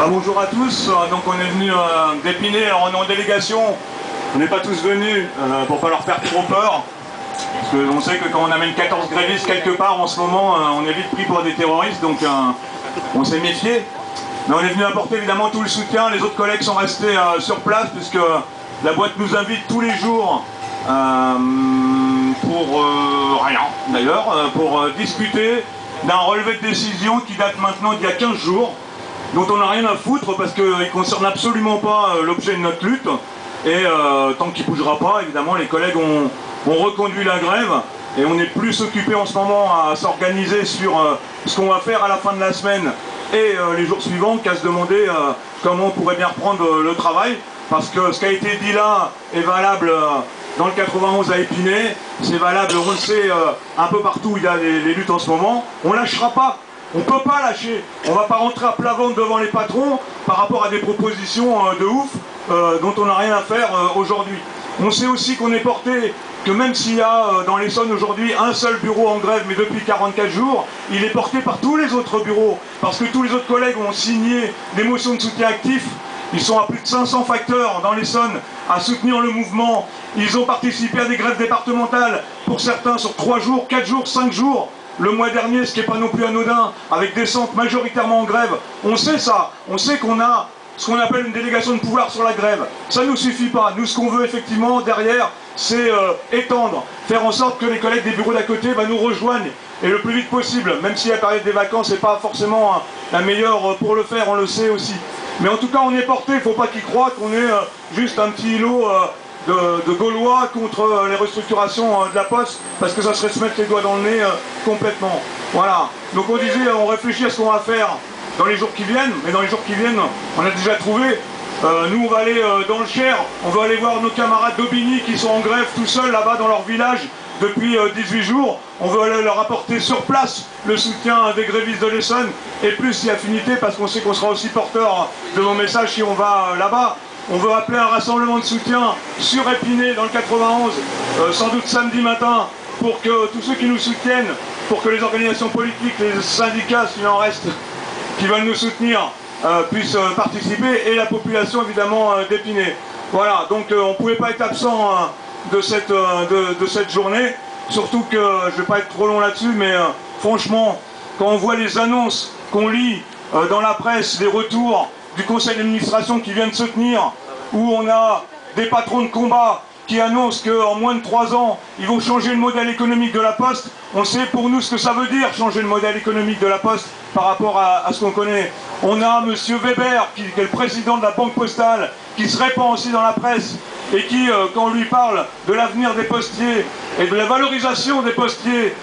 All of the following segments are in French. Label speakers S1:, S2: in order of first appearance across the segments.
S1: Bonjour à tous, donc on est venu d'Épinay, alors on est en délégation, on n'est pas tous venus pour pas leur faire trop peur, parce qu'on sait que quand on amène 14 grévistes quelque part en ce moment, on est vite pris pour des terroristes, donc on s'est méfié. Mais on est venu apporter évidemment tout le soutien, les autres collègues sont restés sur place, puisque la boîte nous invite tous les jours pour rien d'ailleurs, pour discuter d'un relevé de décision qui date maintenant d'il y a 15 jours, dont on n'a rien à foutre parce qu'il ne concerne absolument pas l'objet de notre lutte. Et tant qu'il ne bougera pas, évidemment, les collègues ont reconduit la grève et on est plus occupé en ce moment à s'organiser sur ce qu'on va faire à la fin de la semaine et les jours suivants qu'à se demander comment on pourrait bien reprendre le travail. Parce que ce qui a été dit là est valable dans le 91 à Épinay, c'est valable, on le sait, un peu partout où il y a les luttes en ce moment. On ne lâchera pas. On ne peut pas lâcher, on ne va pas rentrer à plat ventre devant les patrons par rapport à des propositions de ouf dont on n'a rien à faire aujourd'hui. On sait aussi qu'on est porté, que même s'il y a dans l'Essonne aujourd'hui un seul bureau en grève, mais depuis 44 jours, il est porté par tous les autres bureaux, parce que tous les autres collègues ont signé des motions de soutien actif. Ils sont à plus de 500 facteurs dans l'Essonne à soutenir le mouvement. Ils ont participé à des grèves départementales, pour certains sur 3 jours, 4 jours, 5 jours. Le mois dernier, ce qui n'est pas non plus anodin, avec des centres majoritairement en grève. On sait ça, on sait qu'on a ce qu'on appelle une délégation de pouvoir sur la grève. Ça ne nous suffit pas. Nous, ce qu'on veut effectivement derrière, c'est étendre, faire en sorte que les collègues des bureaux d'à côté nous rejoignent, et le plus vite possible, même si la période des vacances n'est pas forcément la meilleure pour le faire, on le sait aussi. Mais en tout cas, on est porté, il ne faut pas qu'ils croient qu'on est juste un petit îlot de Gaulois contre les restructurations de la Poste, parce que ça serait se mettre les doigts dans le nez complètement. Voilà. Donc on disait, on réfléchit à ce qu'on va faire dans les jours qui viennent, mais dans les jours qui viennent, on a déjà trouvé. Nous, on va aller dans le Cher, on va aller voir nos camarades d'Aubigny qui sont en grève tout seuls là-bas dans leur village depuis 18 jours. On veut aller leur apporter sur place le soutien des grévistes de l'Essonne, et plus si affinité, parce qu'on sait qu'on sera aussi porteur de nos messages si on va là-bas. On veut appeler un rassemblement de soutien sur Épinay dans le 91, sans doute samedi matin, pour que tous ceux qui nous soutiennent, pour que les organisations politiques, les syndicats, s'il en reste, qui veulent nous soutenir, puissent participer, et la population évidemment d'Épinay. Voilà, donc on ne pouvait pas être absent de cette journée, surtout que, je ne vais pas être trop long là-dessus, mais franchement, quand on voit les annonces qu'on lit dans la presse, les retours du conseil d'administration qui vient de se tenir, où on a des patrons de combat qui annoncent qu'en moins de 3 ans, ils vont changer le modèle économique de la Poste. On sait pour nous ce que ça veut dire, changer le modèle économique de la Poste par rapport à ce qu'on connaît. On a M. Weber, qui est le président de la Banque Postale, qui se répand aussi dans la presse, et qui, quand on lui parle de l'avenir des postiers et de la valorisation des postiers,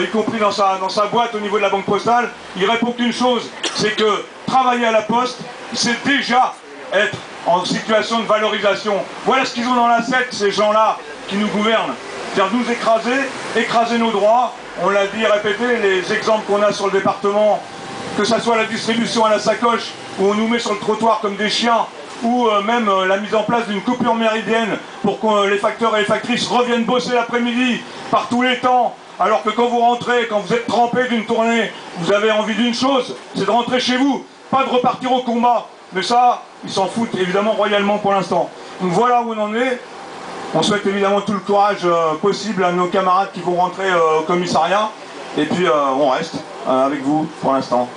S1: y compris dans sa boîte au niveau de la Banque Postale, il répond qu'une chose, c'est que travailler à la Poste, c'est déjà être en situation de valorisation. Voilà ce qu'ils ont dans l'assiette, ces gens-là qui nous gouvernent. C'est-à-dire nous écraser nos droits. On l'a dit, répété, les exemples qu'on a sur le département, que ce soit la distribution à la sacoche, où on nous met sur le trottoir comme des chiens, ou même la mise en place d'une coupure méridienne pour que les facteurs et les factrices reviennent bosser l'après-midi par tous les temps, alors que quand vous rentrez, quand vous êtes trempé d'une tournée, vous avez envie d'une chose, c'est de rentrer chez vous, pas de repartir au combat. Mais ça, ils s'en foutent évidemment royalement pour l'instant. Donc voilà où on en est. On souhaite évidemment tout le courage possible à nos camarades qui vont rentrer au commissariat. Et puis on reste avec vous pour l'instant.